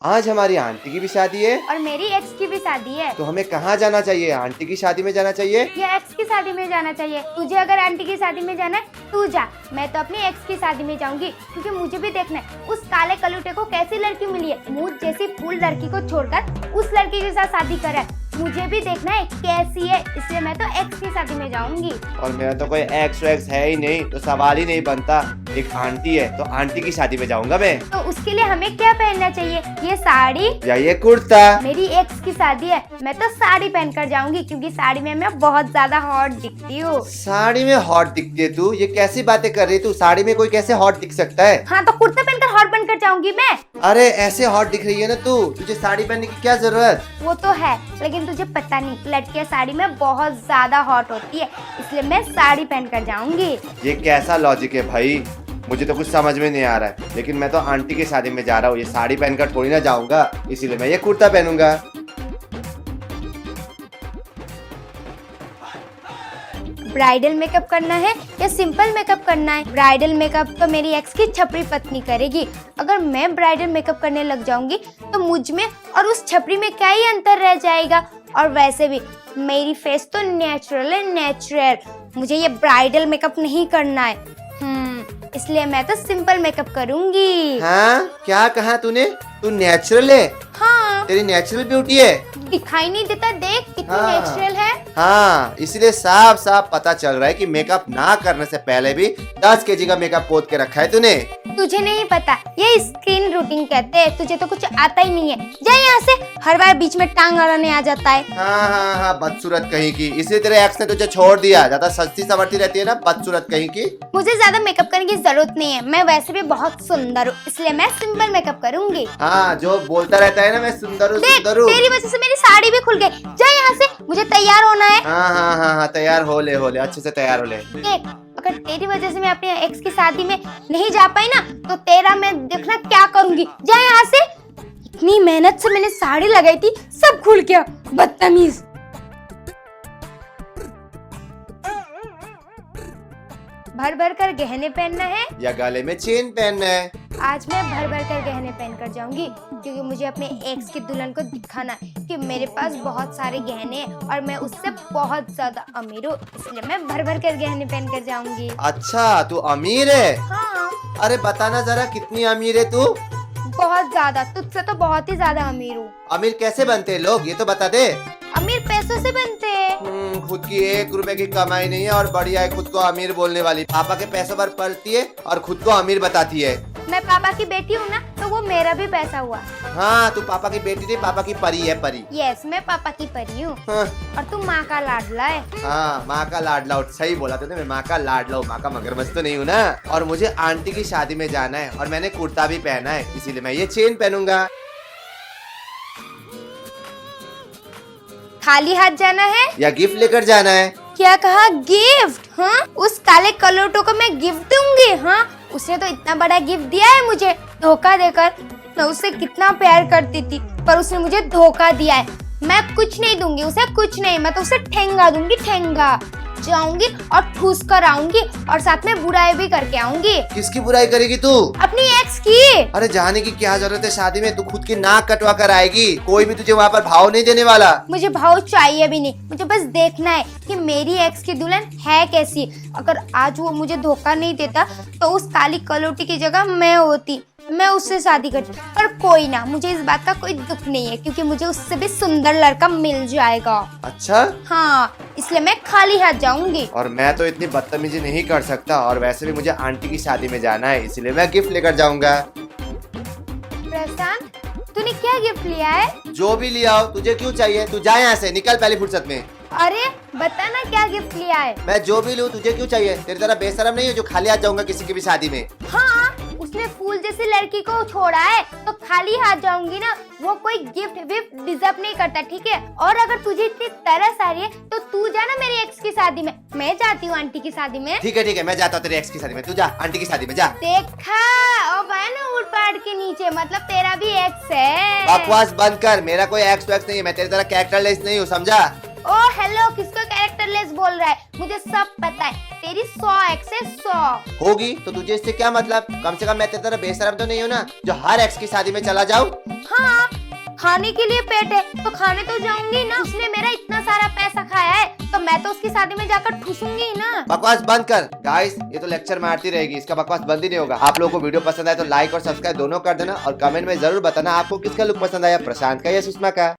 आज हमारी आंटी की भी शादी है। और मेरी एक्स की भी शादी है। तो हमें कहाँ जाना चाहिए? आंटी की शादी में जाना चाहिए या एक्स की शादी में जाना चाहिए? तुझे अगर आंटी की शादी में जाना है तू जा, मैं तो अपनी एक्स की शादी में जाऊंगी, क्योंकि मुझे भी देखना है उस काले कलूटे को कैसी लड़की मिली है। मुझ जैसी फूल लड़की को छोड़कर उस लड़की के साथ शादी करा है, मुझे भी देखना है कैसी है, इसलिए मैं तो एक्स की शादी में जाऊंगी। और मेरा तो कोई एक्स वैक्स है ही नहीं, तो सवाल ही नहीं बनता। एक आंटी है तो आंटी की शादी में जाऊंगा मैं। तो उसके लिए हमें क्या पहनना चाहिए? ये साड़ी या ये कुर्ता? मेरी एक्स की शादी है, मैं तो साड़ी पहन कर जाऊंगी, क्योंकि साड़ी में मैं बहुत ज्यादा हॉट दिखती हूँ। साड़ी में हॉट दिखती है तू? ये कैसी बातें कर रही है तू? साड़ी में कोई कैसे हॉट दिख सकता है? हाँ तो कुर्ता पहनकर हॉट बनकर जाऊंगी मैं। अरे ऐसे हॉट दिख रही है ना तू, तुझे साड़ी पहनने की क्या जरूरत? वो तो है, लेकिन तुझे पता नहीं, लड़कियां साड़ी में बहुत ज्यादा हॉट होती है, इसलिए मैं साड़ी पहनकर जाऊंगी। ये कैसा लॉजिक है भाई? मुझे तो कुछ समझ में नहीं आ रहा है, लेकिन मैं तो आंटी की शादी में जा रहा हूँ, ये साड़ी पहनकर थोड़ी ना जाऊंगा, इसीलिए मैं ये कुर्ता पहनूंगा। ब्राइडल मेकअप करना है या सिंपल मेकअप करना है? ब्राइडल मेकअप तो मेरी एक्स की छपरी पत्नी करेगी। अगर मैं ब्राइडल मेकअप करने लग जाऊंगी तो मुझ में और उस छपरी में क्या ही अंतर रह जाएगा। और वैसे भी मेरी फेस तो नेचुरल है, नेचुरल। मुझे ये ब्राइडल मेकअप नहीं करना है, इसलिए मैं तो सिंपल मेकअप करूंगी। हाँ क्या कहा तूने? तू नेचुरल है? हाँ, तेरी नेचुरल ब्यूटी है। दिखाई नहीं देता? देख कितनी हाँ। नेचुरल है। हाँ, इसलिए साफ साफ पता चल रहा है कि मेकअप ना करने से पहले भी 10 केजी का मेकअप पोत के रखा है तूने। तुझे नहीं पता, ये स्किन रूटीन कहते हैं, तुझे तो कुछ आता ही नहीं है। जा यहाँ से, हर बार बीच में टांग अड़ाने आ जाता है। हाँ हाँ हाँ, बदसूरत कहीं की, इसलिए तेरे एक्स ने तुझे छोड़ दिया। ज्यादा सस्ती सवरती रहती है ना, बदसूरत कहीं की। मुझे ज्यादा मेकअप करने की जरूरत नहीं है, मैं वैसे भी बहुत सुंदर हूँ, इसलिए मैं सिंपल मेकअप करूंगी। हाँ, जो बोलता रहता है ना मैं सुंदर हूँ, देख, सुंदर हूँ। तेरी वजह से मेरी साड़ी भी खुल गई। जा यहाँ से, मुझे तैयार होना है। हाँ हाँ हाँ हाँ, तैयार हो ले, अच्छे से तैयार हो ले। देख, अगर तेरी वजह से मैं अपने एक्स की शादी में नहीं जा पाई ना, तो तेरा मैं देखना क्या करूंगी। जा यहाँ से। इतनी मेहनत से मैंने साड़ी लगाई थी, सब खुल गया, बदतमीज। भर भर कर गहने पहनना है या गले में चेन पहनना है? आज मैं भर भर कर गहने पहनकर जाऊंगी, क्योंकि मुझे अपने एक्स की दुल्हन को दिखाना है कि मेरे पास बहुत सारे गहने हैं और मैं उससे बहुत ज्यादा अमीर हूँ, इसलिए मैं भर भर कर गहने पहनकर जाऊंगी। अच्छा, तू अमीर है? हाँ, अरे बताना जरा, कितनी अमीर है तू? बहुत ज्यादा, तुझसे तो बहुत ही ज्यादा अमीर हूँ। अमीर कैसे बनते हैं लोग, ये तो बता दे। अमीर पैसों से बनते हैं। खुद की 1 रुपए की कमाई नहीं है और बढ़िया है खुद को अमीर बोलने वाली। पापा के पैसों पर पलती है और खुद को अमीर बताती है। मैं पापा की बेटी हूँ ना, तो वो मेरा भी पैसा हुआ। हाँ, तू पापा की बेटी नहीं, पापा की परी है, परी। यस, मैं पापा की परी हूँ। हाँ, और तू माँ का लाडला है। हाँ, माँ का लाडला हूँ, सही बोला तूने। मैं माँ का लाडला हूँ, माँ का मगरमच्छ तो नहीं हूँ ना। और मुझे आंटी की शादी में जाना है और मैंने कुर्ता भी पहना है, इसीलिए मैं ये चेन पहनूंगा। खाली हाथ जाना है या गिफ्ट लेकर जाना है? क्या कहा? गिफ्ट? हाँ, उस काले कलोटो को मैं गिफ्ट दूंगी? हाँ, उसने तो इतना बड़ा गिफ्ट दिया है मुझे, धोखा देकर। मैं उससे कितना प्यार करती थी, पर उसने मुझे धोखा दिया है। मैं कुछ नहीं दूंगी उसे, कुछ नहीं। मैं तो उसे ठेंगा दूंगी, ठेंगा। जाऊंगी और ठूस कर आऊंगी और साथ में बुराई भी करके आऊंगी। किसकी बुराई करेगी तू? अपनी एक्स की। अरे जाने की क्या जरूरत है शादी में, तू खुद की नाक कटवा कर आएगी। कोई भी तुझे वहाँ पर भाव नहीं देने वाला। मुझे भाव चाहिए भी नहीं, मुझे बस देखना है कि मेरी एक्स की दुल्हन है कैसी। अगर आज वो मुझे धोखा नहीं देता तो उस काली कलोटी की जगह मैं होती, मैं उससे शादी करती। पर कोई ना, मुझे इस बात का कोई दुख नहीं है, क्योंकि मुझे उससे भी सुंदर लड़का मिल जाएगा। अच्छा? हाँ, इसलिए मैं खाली हाथ जाऊंगी। और मैं तो इतनी बदतमीजी नहीं कर सकता, और वैसे भी मुझे आंटी की शादी में जाना है, इसीलिए मैं गिफ्ट लेकर जाऊंगा। प्रशांत, तूने क्या गिफ्ट लिया है? जो भी लिया हो, तुझे क्यों चाहिए? तू जा यहाँ से, निकल पहली फुर्सत में। अरे बता ना, क्या गिफ्ट लिया है? मैं जो भी लूँ, तुझे क्यों चाहिए? तेरी तरह बेशरम नहीं है जो खाली हाथ जाऊंगा किसी की भी शादी में। हाँ, उसने फूल जैसी लड़की को छोड़ा है तो खाली हाथ जाऊंगी ना। वो कोई गिफ्ट विफ्ट डिजर्व नहीं करता, ठीक है? और अगर तुझे इतनी तरस आ रही है तो तू जा ना मेरी एक्स की शादी में। मैं जाती हूँ आंटी की शादी में। ठीक है, मैं जाता हूँ तेरे एक्स की शादी में, तू जा आंटी की शादी में जा। देखा, अब है ना ऊट पाट के नीचे, मतलब तेरा भी एक्स है। बकवास बंद कर, मेरा कोई एक्स वैक्स नहीं है, मैं तेरी तरह कैरेक्टरलेस नहीं हूँ, समझा? ओ हेलो, किसको कैरेक्टरलेस बोल रहा है? मुझे सब पता है, तेरी 100 एक्स है 100। होगी तो तुझे इससे क्या मतलब? कम से कम मैं तेरी तरह बेशरम तो नहीं हूँ ना जो हर एक्स की शादी में चला जाऊँ। हाँ, खाने के लिए पेट है तो खाने तो जाऊंगी ना। उसने मेरा इतना सारा पैसा खाया है तो मैं तो उसकी शादी में जाकर ठूसूंगी ना। बकवास बंद कर गाइस, ये तो लेक्चर मारती रहेगी, इसका बकवास बंद ही नहीं होगा। आप लोगों को वीडियो पसंद आए तो लाइक और सब्सक्राइब दोनों कर देना और कमेंट में जरूर बताना आपको किसका लुक पसंद आया, प्रशांत का या सुषमा का।